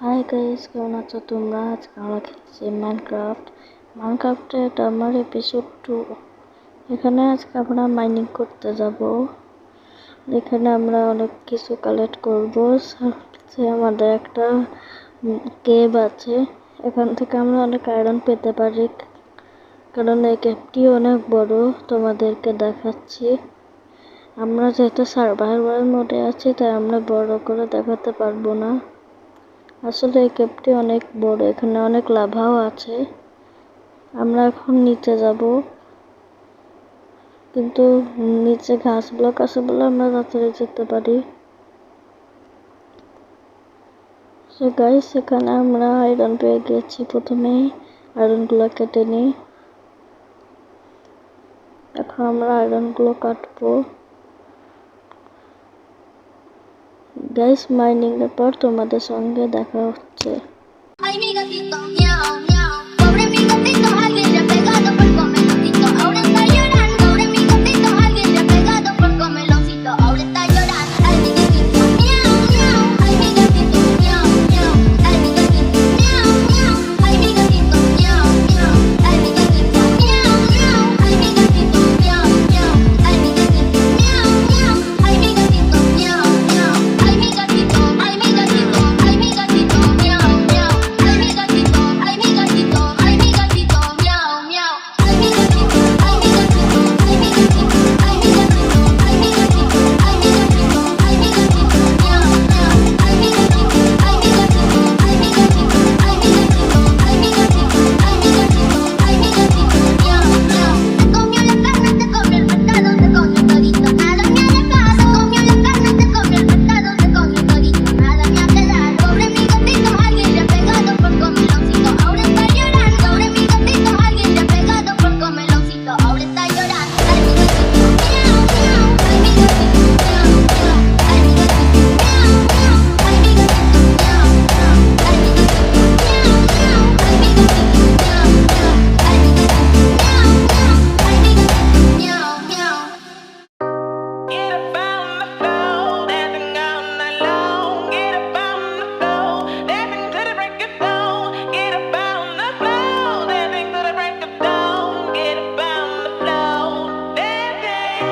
Hi guys, কেমন আছো তোমরা? আজকে আমরা খেলছি মাইনক্রাফটে। এটা আমার এপিসোড 2। এখানে আজকে আমরা মাইনিং করতে যাব। এখানে আমরা অনেক কিছু কালেক্ট করব। আমাদের একটা কেভ আছে, এখান থেকে আমরা অনেক আয়রন পেতে পারি, কারণ এই কেভটি অনেক বড়। তোমাদেরকে দেখাচ্ছি। আমরা যেহেতু সার্ভাইভাল মোডে আছি, তাই আমরা বড় করে দেখাতে পারবো না। আসলে এই কেভটি অনেক বড়, এখানে অনেক লাভাও আছে। আমরা এখন নিচে যাব, কিন্তু নিচে ঘাস ব্লক আছে বলে আমরা তাড়াতাড়ি যেতে পারি। সো গাইস, এখানে আমরা আয়রন পেয়ে গেছি। প্রথমেই আয়রনগুলো কেটে নিই। এখন আমরা আয়রনগুলো কাটবো। গাইস, মাইনিং এর পর তোমাদের সঙ্গে দেখা হচ্ছে। Ay, mi gatito, miau, miau. Pobre mi gatito, alguien le ha pegado por comeloncito. Ahora está llorando. Pobre mi gatito, alguien le ha pegado por comeloncito. Ahora está llorando. Ay, mi gatito, miau, miau. Ay, mi gatito, miau, miau. Ay, mi gatito, miau, miau. Ay, mi gatito, miau, miau. Ay, mi gatito, miau, miau. Ay, mi gatito, miau, miau. Ay, mi gatito, miau, miau. Ay, mi gatito, miau, miau. Ay, mi gatito, ay, mi gatito, ay, mi gatito, miau, miau. Ay, mi gatito, ay, mi gatito, ay, mi gatito, miau, miau. Ay, mi gatito, ay, mi gatito, ay, mi gatito, ay, mi gatito, ay, mi gatito, ay, mi gatito, ay, mi gatito, miau, miau. Ay, mi gatito, ay, mi gatito, ay, mi gatito, ay, mi gatito, ay, mi gatito, ay, mi gatito, ay, mi gatito, miau, miau. Te comió la carne, te comió el pescado, te comió todito, nada me ha dejado. Comió la carne, te comió el pescado, te comió todito, nada me ha quedado. Pobre mi gatito, alguien le ha pegado por comeloncito. Ahora está llorando. Pobre mi gatito, alguien le ha pegado por comeloncito. Ahora está llorando. Ay, mi gatito, miau, miau. Ay, mi gatito, miau, miau. Ay, mi gatito, miau, miau. Ay, mi gatito, miau, miau. Ay, mi gatito, miau, miau. Ay, mi gatito, miau, miau. Ay, mi gatito, miau, miau. Ay, mi gatito, miau, miau. Get up on the floor, dancing all night long. Get up on the floor, dancing to the break of dawn. Get up on the floor, dancing to the break of dawn. Get up on the floor, dancing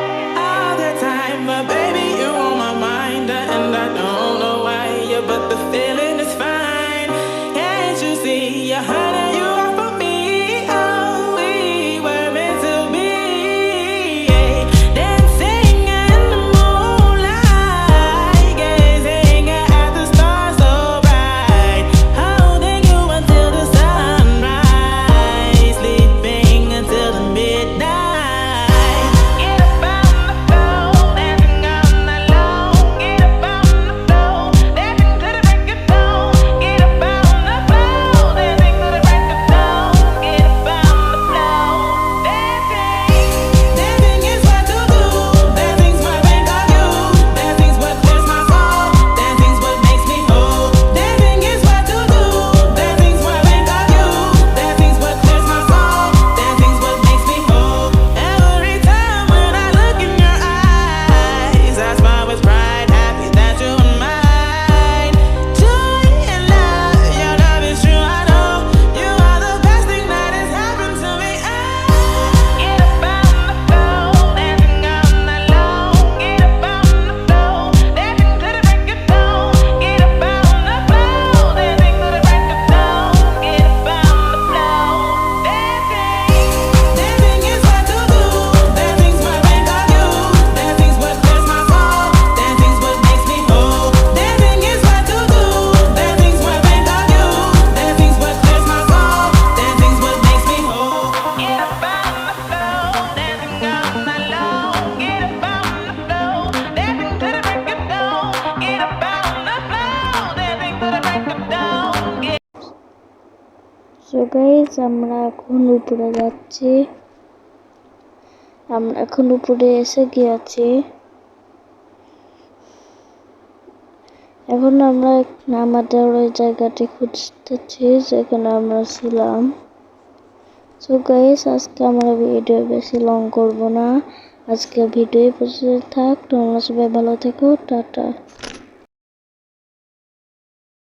all the time, but baby you on my mind, and I don't know why, yeah, but the feeling is fine. Can't you see, yeah, honey, you are for me. Oh, we were meant to be, yeah. Dancing in the moonlight, gazing at the stars so bright, holding you until the sunrise, sleeping until the midnight. Get up on the floor, dancing all night long. Get up on the floor, dancing to the break of dawn. Get up on the floor, dancing to the break of dawn. Get up on the floor, dancing. Dancing is what to do. Dancing's what I think of you. Dancing's what clears my soul. Dancing's what makes me whole. Dancing is what to do. Dancing's what I think of you. Dancing's what clears my soul. Dancing's what makes me whole. Every time when I look in your eyes, I smile with pride, happy that you're mine. Joy and love, your love is true, I know. You are the best thing that has happened to me. Get up on the floor, dancing all night long. Get up on the floor, dancing to the break of dawn. Get up on the floor, dancing to the break of dawn. Get up on the floor, dancing. Dancing is what to do. Dancing's what I think of you. Dancing's what clears my soul. Dancing's what makes me whole. Dancing is what to do. Dancing's what I think of you. Dancing's what clears my soul. Dancing's what makes me whole. Get up on the floor, dancing all night long. Get up on the floor, dancing to the break of dawn. Get up on the floor, dancing to the break of dawn. So guys, আমরা এখন উপরে যাচ্ছি। আমরা এখন উপরে এসে গিয়েছি। এখন আমরা আমাদের ওই জায়গাটি খুঁজতেছি যেখানে আমরা ছিলাম। সো গাইস, আজকে আমরা ভিডিও বেশি লং করব না। আজকে ভিডিও পর্যন্ত থাক। তোমরা সবাই ভালো থেকো। টাটা।